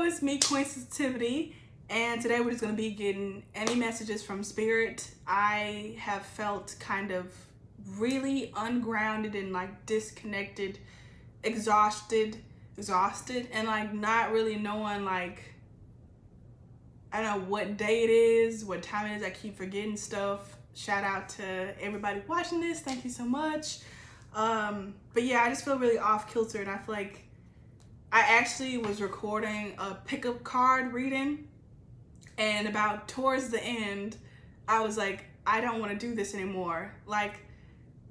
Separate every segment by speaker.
Speaker 1: it's me, Queen Sensitivity, and today we're just going to be getting any messages from Spirit. I have felt kind of really ungrounded and like disconnected, exhausted, and like not really knowing like, I don't know what day it is, what time it is. I keep forgetting stuff. Shout out to everybody watching this. Thank you so much. But yeah, I just feel really off kilter, and I feel like I actually was recording a pickup card reading, and about towards the end, I was like, I don't want to do this anymore. Like,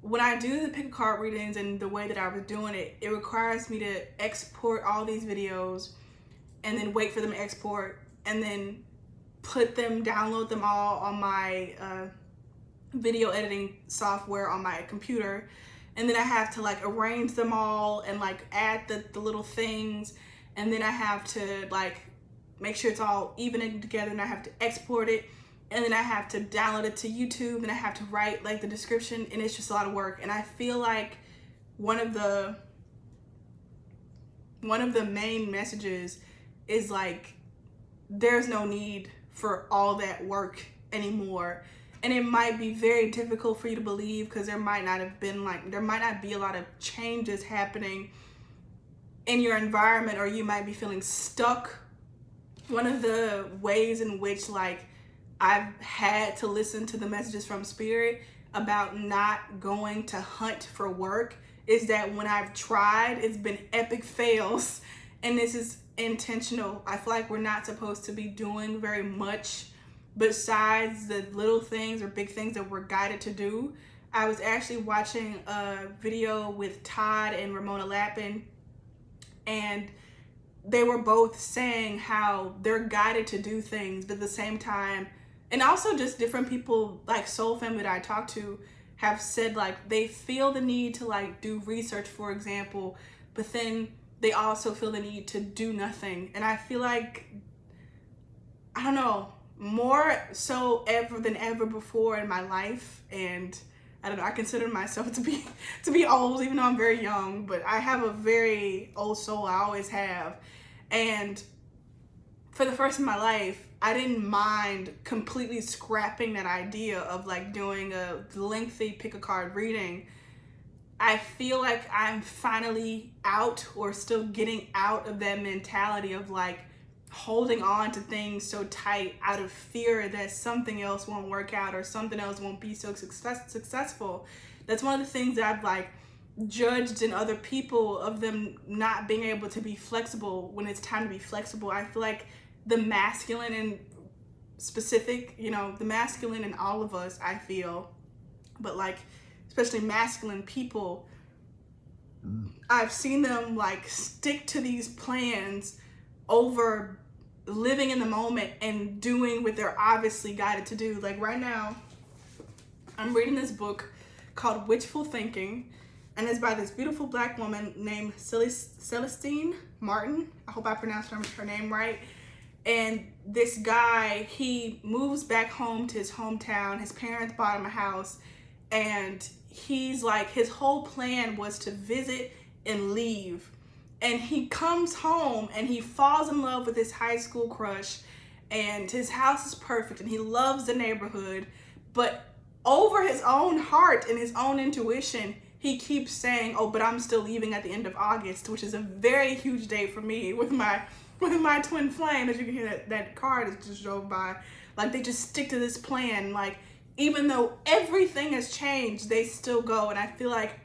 Speaker 1: when I do the pickup card readings and the way that I was doing it, it requires me to export all these videos and then wait for them to export and then download them all on my video editing software on my computer. And then I have to like arrange them all and like add the little things. And then I have to like make sure it's all even together, and I have to export it. And then I have to download it to YouTube, and I have to write like the description, and it's just a lot of work. And I feel like one of the main messages is like, there's no need for all that work anymore. And it might be very difficult for you to believe, because there might not be a lot of changes happening in your environment, or you might be feeling stuck. One of the ways in which like I've had to listen to the messages from Spirit about not going to hunt for work is that when I've tried, it's been epic fails. And this is intentional. I feel like we're not supposed to be doing very much besides the little things or big things that we're guided to do. I was actually watching a video with Todd and Ramona Lappin, and they were both saying how they're guided to do things, but at the same time, and also just different people like Soul Family that I talk to have said like they feel the need to like do research, for example, but then they also feel the need to do nothing. And I feel like, I don't know, more so ever than ever before in my life. And I don't know, I consider myself to be old, even though I'm very young, but I have a very old soul. I always have. And for the first in my life, I didn't mind completely scrapping that idea of like doing a lengthy pick a card reading. I feel like I'm finally out, or still getting out of that mentality of like holding on to things so tight out of fear that something else won't work out or something else won't be so successful. That's one of the things that I've like judged in other people, of them not being able to be flexible when it's time to be flexible. I feel like the masculine and specific, you know, the masculine in all of us, I feel, but like especially masculine people, I've seen them like stick to these plans over living in the moment and doing what they're obviously guided to do. Like right now, I'm reading this book called Wishful Thinking, and it's by this beautiful Black woman named Celestine Martin. I hope I pronounced her name right. And this guy, he moves back home to his hometown. His parents bought him a house, and he's like, his whole plan was to visit and leave. And he comes home and he falls in love with his high school crush, and his house is perfect and he loves the neighborhood, but over his own heart and his own intuition, he keeps saying, oh, but I'm still leaving at the end of August, which is a very huge date for me with my twin flame. As you can hear, that card that just drove by. Like, they just stick to this plan. Like, even though everything has changed, they still go. And I feel like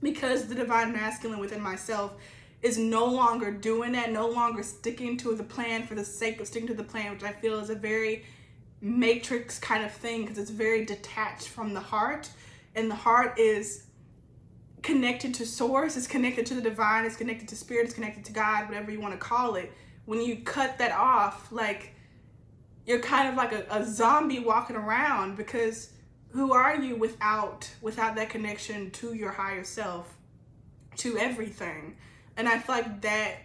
Speaker 1: because the divine masculine within myself is no longer doing that, no longer sticking to the plan for the sake of sticking to the plan, which I feel is a very matrix kind of thing, because it's very detached from the heart. And the heart is connected to source, it's connected to the divine, it's connected to spirit, it's connected to God, whatever you want to call it. When you cut that off, like, you're kind of like a zombie walking around, because who are you without that connection to your higher self, to everything? And I feel like that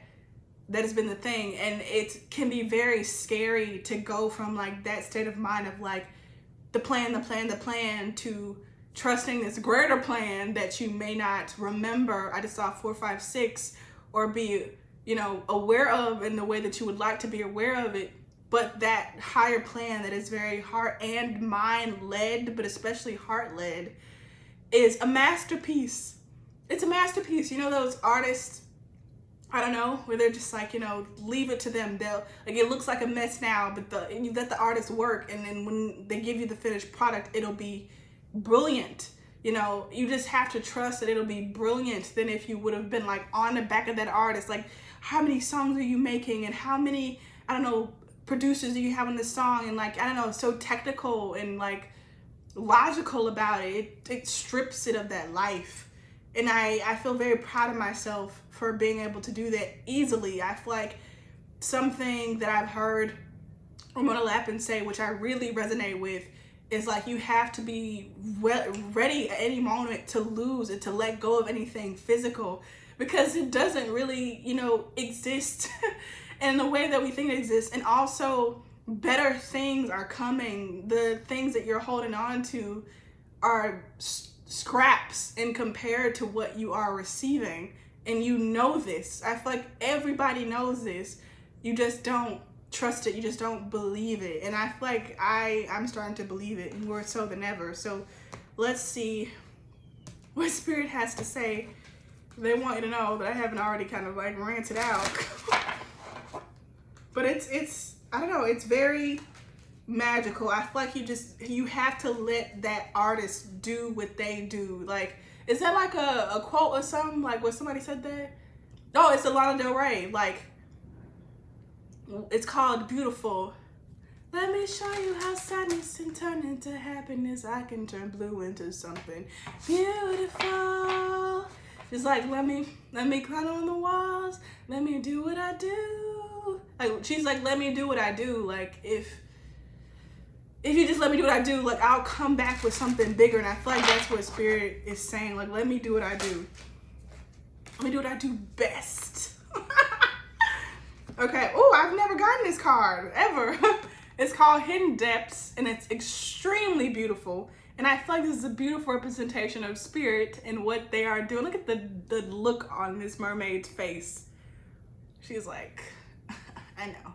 Speaker 1: has been the thing. And it can be very scary to go from like that state of mind of like the plan to trusting this greater plan that you may not remember. I just saw 456, or be aware of in the way that you would like to be aware of it. But that higher plan that is very heart and mind led, but especially heart led, is a masterpiece. It's a masterpiece. Those artists, I don't know, where they're just like, leave it to them. It looks like a mess now, but you let the artist work, and then when they give you the finished product, it'll be brilliant. You just have to trust that it'll be brilliant than if you would have been like on the back of that artist. Like, how many songs are you making, and how many, I don't know, producers do you have on this song? And like, I don't know, so technical and like logical about it. It strips it of that life. And I feel very proud of myself for being able to do that easily. I feel like something that I've heard Ramona Lappin say, which I really resonate with, is like, you have to be ready at any moment to lose and to let go of anything physical, because it doesn't really, exist in the way that we think it exists. And also, better things are coming. The things that you're holding on to are scraps in compared to what you are receiving. And this. I feel like everybody knows this. You just don't trust it. You just don't believe it. And I feel like I'm starting to believe it more so than ever. So let's see what Spirit has to say. They want you to know that I haven't already kind of like ranted out. But it's I don't know, it's very magical. I feel like you have to let that artist do what they do. Like, is that like a quote or something? Like, what somebody said that? Oh, it's Lana Del Rey. Like, it's called Beautiful. Let me show you how sadness can turn into happiness. I can turn blue into something beautiful. Just like, let me climb on the walls. Let me do what I do. Like, she's like, let me do what I do. Like, if you just let me do what I do, like, I'll come back with something bigger. And I feel like that's what Spirit is saying. Like, let me do what I do. Let me do what I do best. Okay. Oh, I've never gotten this card ever. It's called Hidden Depths, and it's extremely beautiful. And I feel like this is a beautiful representation of Spirit and what they are doing. Look at the look on this mermaid's face. She's like, I know.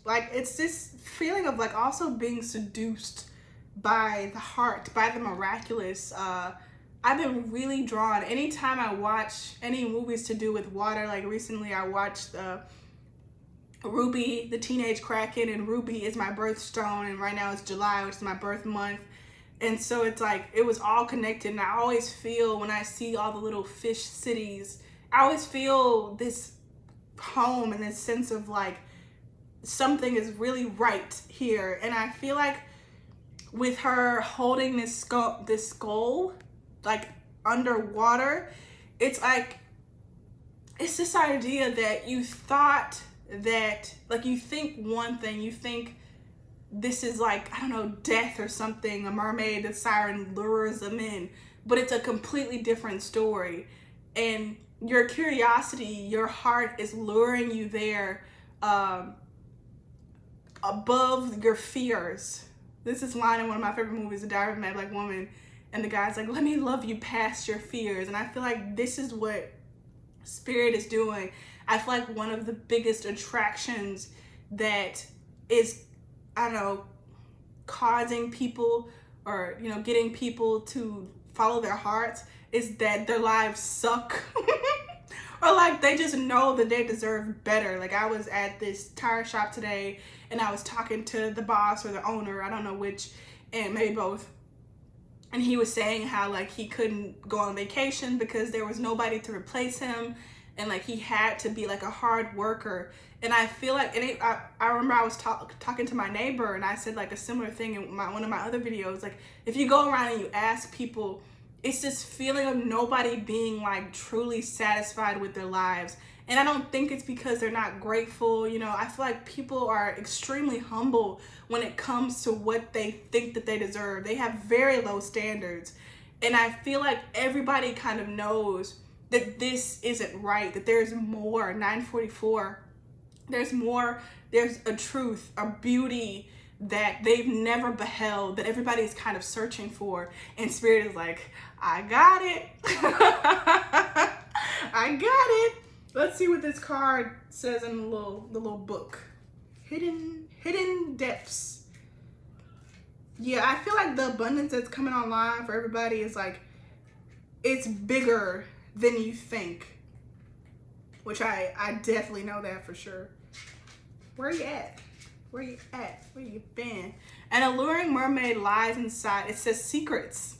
Speaker 1: Like, it's this feeling of like also being seduced by the heart, by the miraculous. I've been really drawn. Anytime I watch any movies to do with water, like recently I watched Ruby, the Teenage Kraken, and Ruby is my birthstone, and right now it's July, which is my birth month. And so it's like, it was all connected. And I always feel, when I see all the little fish cities, I always feel this home and this sense of like, something is really right here. And I feel like with her holding this skull like underwater, it's like, it's this idea that you thought that, like, you think one thing, you think this is like, I don't know, death or something, a mermaid, the siren lures them in, but it's a completely different story. And your curiosity, your heart is luring you there, above your fears. This is line in one of my favorite movies, The Diary of a Mad Black Woman, and the guy's like, let me love you past your fears. And I feel like this is what Spirit is doing. I feel like one of the biggest attractions that is, I don't know, causing people, or, you know, getting people to follow their hearts, is that their lives suck. Or like, they just know that they deserve better. Like, I was at this tire shop today, and I was talking to the boss or the owner, I don't know which, and maybe both. And he was saying how, like, he couldn't go on vacation because there was nobody to replace him. And like, he had to be like a hard worker. And I feel like, I remember I was talking to my neighbor, and I said like a similar thing in one of my other videos. Like, if you go around and you ask people, it's this feeling of nobody being like truly satisfied with their lives. And I don't think it's because they're not grateful. You know, I feel like people are extremely humble when it comes to what they think that they deserve. They have very low standards. And I feel like everybody kind of knows that this isn't right, that there's more. 944, there's more, there's a truth, a beauty that they've never beheld, that everybody's kind of searching for. And Spirit is like, I got it. I got it. Let's see what this card says in the little book. Hidden depths. Yeah, I feel like the abundance that's coming online for everybody is like, it's bigger than you think. Which I definitely know that for sure. Where you at? Where you at? Where you been? An alluring mermaid lies inside. It says secrets.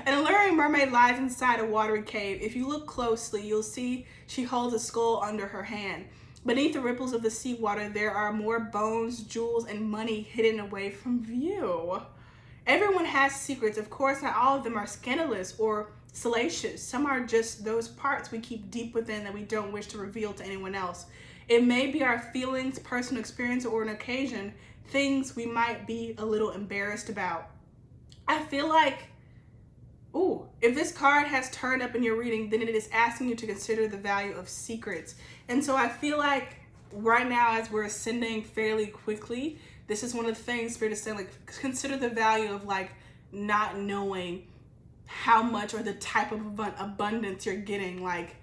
Speaker 1: An alluring mermaid lies inside a watery cave. If you look closely, you'll see she holds a skull under her hand. Beneath the ripples of the seawater, there are more bones, jewels, and money hidden away from view. Everyone has secrets. Of course, not all of them are scandalous or salacious. Some are just those parts we keep deep within that we don't wish to reveal to anyone else. It may be our feelings, personal experience, or an occasion, things we might be a little embarrassed about. I feel like, if this card has turned up in your reading, then it is asking you to consider the value of secrets. And so I feel like right now, as we're ascending fairly quickly, this is one of the things Spirit is saying, like, consider the value of like not knowing how much or the type of abundance you're getting. Like,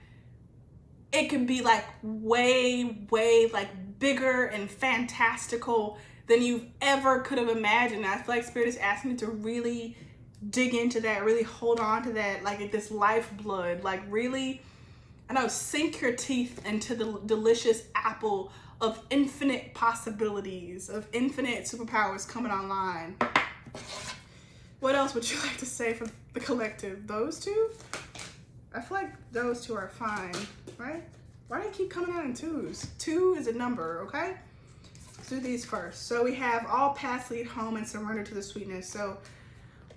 Speaker 1: it could be like way like bigger and fantastical than you've ever could have imagined. I feel like Spirit is asking you to really dig into that, really hold on to that, like this lifeblood, like really, sink your teeth into the delicious apple of infinite possibilities, of infinite superpowers coming online. What else would you like to say for the collective? Those two? I feel like those two are fine, right? Why do they keep coming out in twos? 2 is a number, okay? Let's do these first. So we have all paths lead home and surrender to the sweetness. So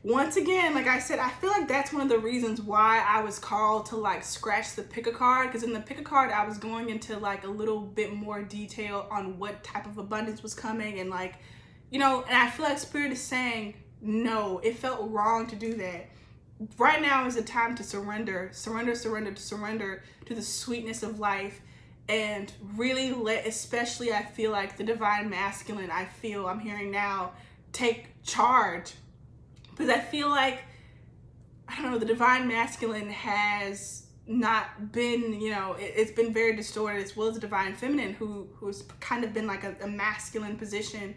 Speaker 1: once again, like I said, I feel like that's one of the reasons why I was called to like scratch the pick a card, because in the pick a card, I was going into like a little bit more detail on what type of abundance was coming and like, and I feel like Spirit is saying, no, it felt wrong to do that. Right now is the time to surrender to the sweetness of life and really especially I feel like the divine masculine, I'm hearing now, take charge. Because I feel like, the divine masculine has not been, it's been very distorted, as well as the divine feminine who's kind of been like a masculine position,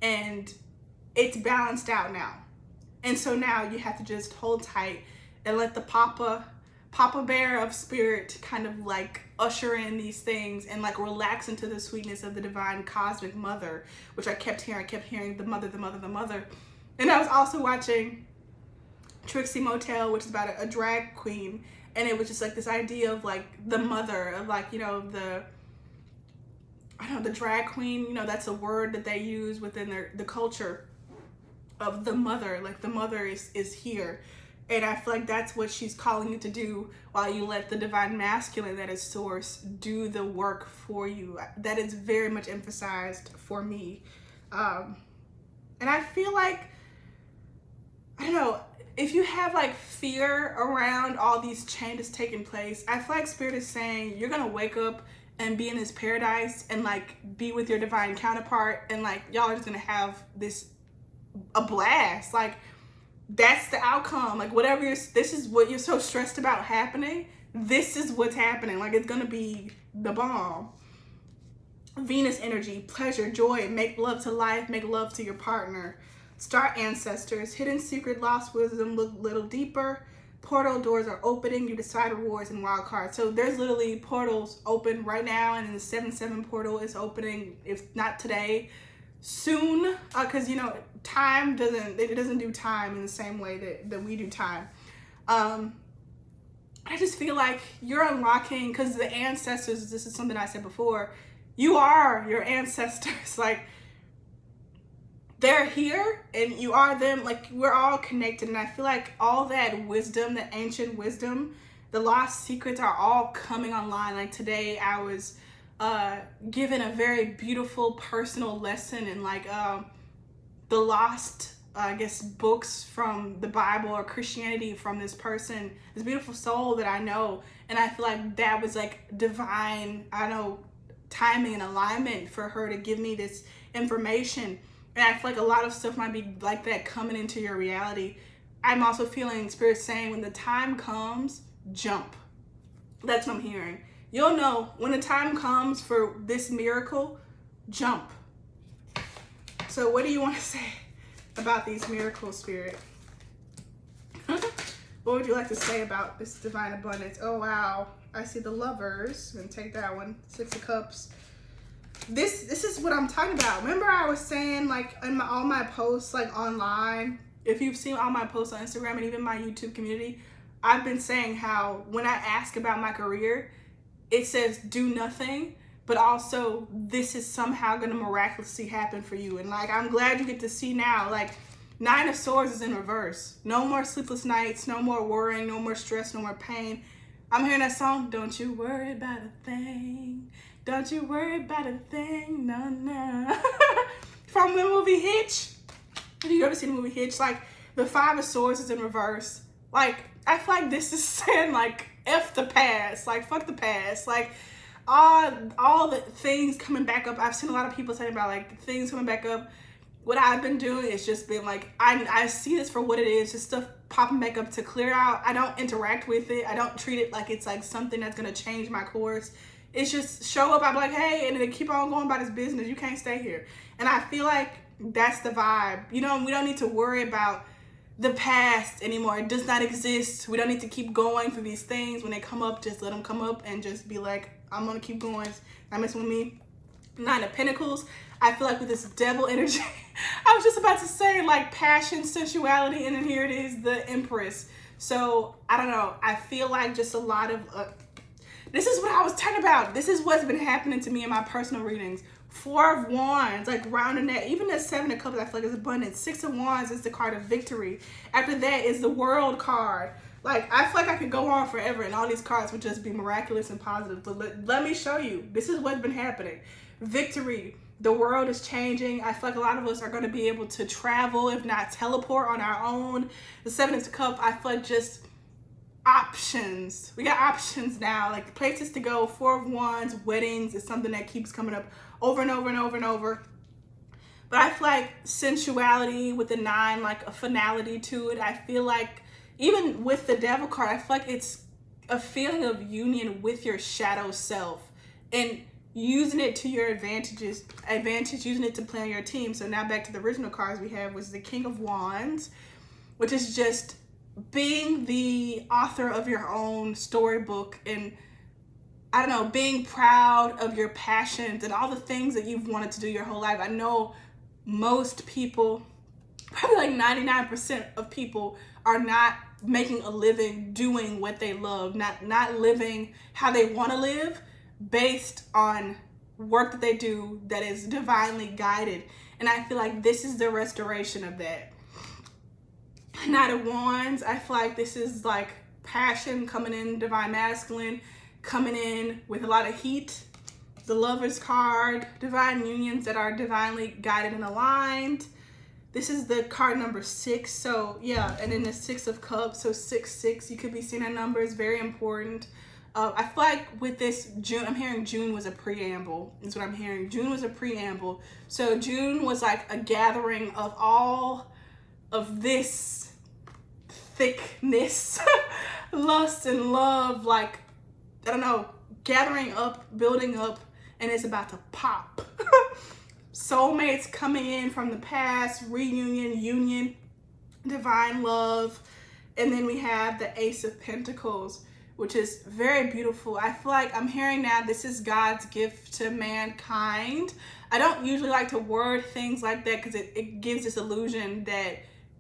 Speaker 1: and it's balanced out now. And so now you have to just hold tight and let the Papa Bear of Spirit kind of like usher in these things and like relax into the sweetness of the divine cosmic mother, which I kept hearing the mother. And I was also watching Trixie Motel, which is about a drag queen, and it was just like this idea of like the mother of like, the drag queen, that's a word that they use within the culture of the mother. Like the mother is here. And I feel like that's what she's calling you to do, while you let the divine masculine that is source do the work for you. That is very much emphasized for me. And I feel like, if you have like fear around all these changes taking place, I feel like Spirit is saying you're gonna wake up and be in this paradise and like be with your divine counterpart, and like y'all are just gonna have a blast. Like, that's the outcome. Like, whatever this is what you're so stressed about happening, this is what's happening. Like, it's gonna be the bomb. Venus energy, pleasure, joy, make love to life, make love to your partner. Star ancestors, hidden secret, lost wisdom, look a little deeper. Portal doors are opening, you decide rewards and wild cards. So there's literally portals open right now, and then the 7/7 portal is opening, if not today, soon, because time doesn't do time in the same way that we do time. I just feel like you're unlocking, because the ancestors, this is something I said before, you are your ancestors. Like, they're here and you are them. Like, we're all connected, and I feel like all that wisdom, that ancient wisdom, the lost secrets are all coming online. Like, today I was given a very beautiful personal lesson in like the lost books from the Bible or Christianity from this person, this beautiful soul that I know. And I feel like that was like divine, timing and alignment for her to give me this information. And I feel like a lot of stuff might be like that coming into your reality. I'm also feeling Spirit saying when the time comes, jump. That's what I'm hearing. you'll know when the time comes for this miracle, jump. So what do you want to say about these miracles, Spirit? What would you like to say about this divine abundance? Oh, wow. I see the Lovers. I'm going to take that one. 6 of Cups. This is what I'm talking about. Remember I was saying, like, in all my posts, like, online, if you've seen all my posts on Instagram and even my YouTube community, I've been saying how when I ask about my career, it says do nothing, but also this is somehow going to miraculously happen for you. And, like, I'm glad you get to see now, like, 9 of Swords is in reverse. No more sleepless nights, no more worrying, no more stress, no more pain. I'm hearing that song, don't you worry about a thing. Don't you worry about a thing, no, no. From the movie Hitch. If you ever seen the movie Hitch, like, the 5 of Swords is in reverse. Like, I feel like this is saying, like, F the past. Like, fuck the past. Like, all the things coming back up. I've seen a lot of people saying about, like, things coming back up. What I've been doing is just been like, I see this for what it is, just stuff popping back up to clear out. I don't interact with it. I don't treat it like it's like something that's going to change my course. It's just show up, I'm like, hey, and then keep on going about this business. You can't stay here. And I feel like that's the vibe. You know, we don't need to worry about the past anymore. It does not exist. We don't need to keep going for these things. When they come up, just let them come up and just be like, I'm going to keep going. Not messing with me. 9 of Pentacles. I feel like with this devil energy, I was just about to say like passion, sensuality, and then here it is, the Empress. So I don't know. I feel like just a lot of, this is what I was talking about. This is what's been happening to me in my personal readings. 4 of Wands, like rounding that. Even the 7 of Cups, I feel like is abundance. 6 of Wands is the card of victory. After that is the World card. Like, I feel like I could go on forever and all these cards would just be miraculous and positive. But let me show you. This is what's been happening. Victory. The world is changing. I feel like a lot of us are going to be able to travel, if not teleport on our own. The 7 of Cups, I feel like just options. We got options now, like places to go. 4 of Wands, weddings is something that keeps coming up over and over and over and over. But I feel like sensuality with the 9, like a finality to it. I feel like even with the Devil card, I feel like it's a feeling of union with your shadow self and using it to your advantage, using it to play on your team. So now back to the original cards we have was the King of Wands, which is just being the author of your own storybook and, I don't know, being proud of your passions and all the things that you've wanted to do your whole life. I know most people, probably like 99% of people, are not making a living doing what they love, not living how they want to live based on work that they do that is divinely guided. And I feel like this is the restoration of that. 9 of Wands, I feel like this is like passion coming in, divine masculine, coming in with a lot of heat. The Lovers card, divine unions that are divinely guided and aligned. This is the card number 6. So yeah, and then the 6 of Cups. So 6, you could be seeing that number is very important. I feel like with this June, I'm hearing June was a preamble, is what I'm hearing. June was a preamble. So June was like a gathering of all of this thickness, lust and love, like, I don't know, gathering up, building up, and it's about to pop. Soulmates coming in from the past, reunion, union, divine love. And then we have the Ace of Pentacles, which is very beautiful. I feel like I'm hearing now this is God's gift to mankind. I don't usually like to word things like that because it gives this illusion that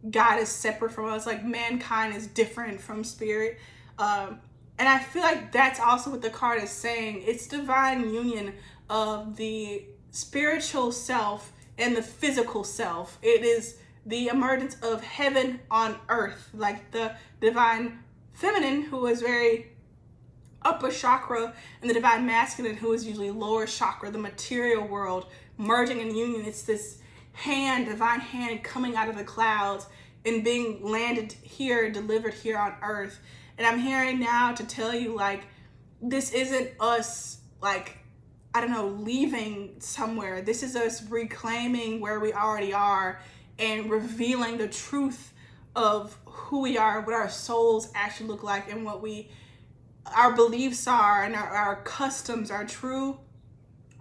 Speaker 1: God is separate from us, like mankind is different from spirit. And I feel like that's also what the card is saying. It's divine union of the spiritual self and the physical self. It is the emergence of heaven on earth, like the divine feminine, who is very upper chakra, and the divine masculine, who is usually lower chakra, the material world, merging in union. It's this hand, divine hand, coming out of the clouds and being landed here, delivered here on earth. And I'm hearing now to tell you, like, this isn't us, like, I don't know, leaving somewhere. This is us reclaiming where we already are and revealing the truth of who we are, what our souls actually look like, and what we our beliefs are, and our customs, our true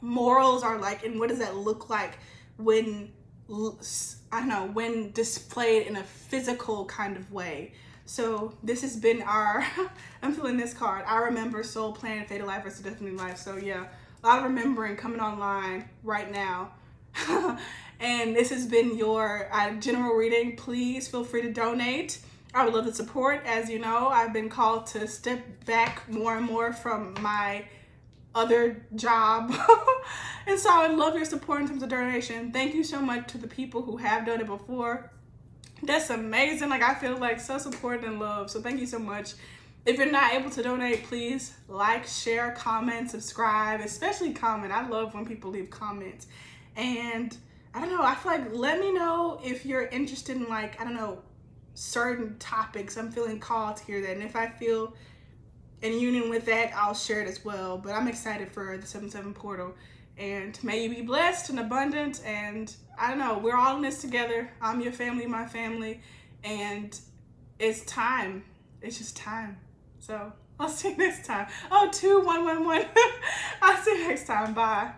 Speaker 1: morals are like, and what does that look like when, I don't know, when displayed in a physical kind of way. So this has been our I'm feeling this card. I remember Soul Plan, Fatal Life versus Definitely Life. So yeah, a lot of remembering coming online right now. And this has been your general reading. Please feel free to donate. I would love the support. As you know, I've been called to step back more and more from my other job. And so I would love your support in terms of donation. Thank you so much to the people who have done it before. That's amazing. Like, I feel like so supported and loved. So thank you so much. If you're not able to donate, please like, share, comment, subscribe, especially comment. I love when people leave comments. And I don't know, I feel like, let me know if you're interested in, like, I don't know, certain topics. I'm feeling called to hear that. And if I feel in union with that, I'll share it as well. But I'm excited for the 7/7 portal. And may you be blessed and abundant. And I don't know, we're all in this together. I'm your family, my family. And it's time. It's just time. So I'll see you next time. Oh, 2-1-1-1. I'll see you next time. Bye.